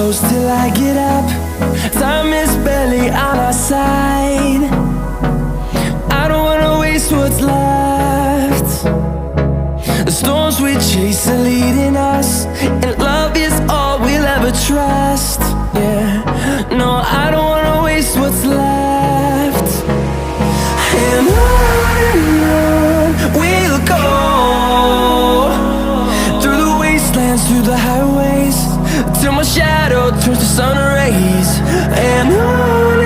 close till I get up. Time is barely on our side. I don't wanna waste what's left. The storms we chase are leading us, and love is all we'll ever trust. Yeah, no, I don't wanna waste what's left. And on we'll go, through the wastelands, through the highways, till my shadow turns to sun rays. And on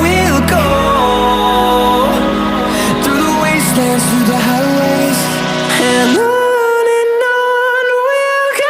we'll go, through the wastelands, through the highways, and on we'll go.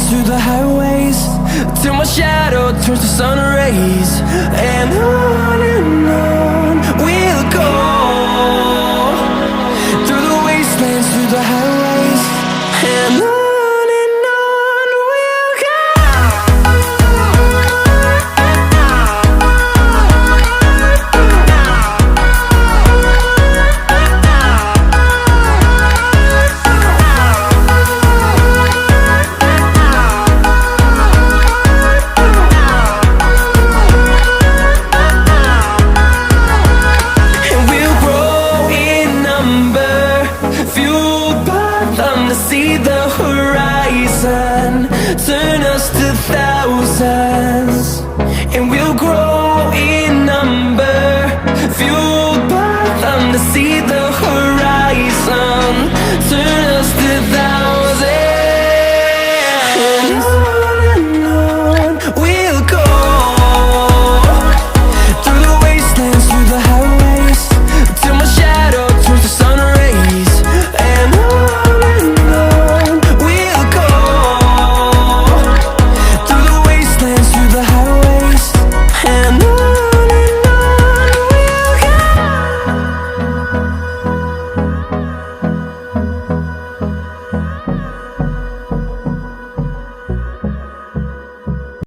Through the highways, till my shadow turns to sun rays. And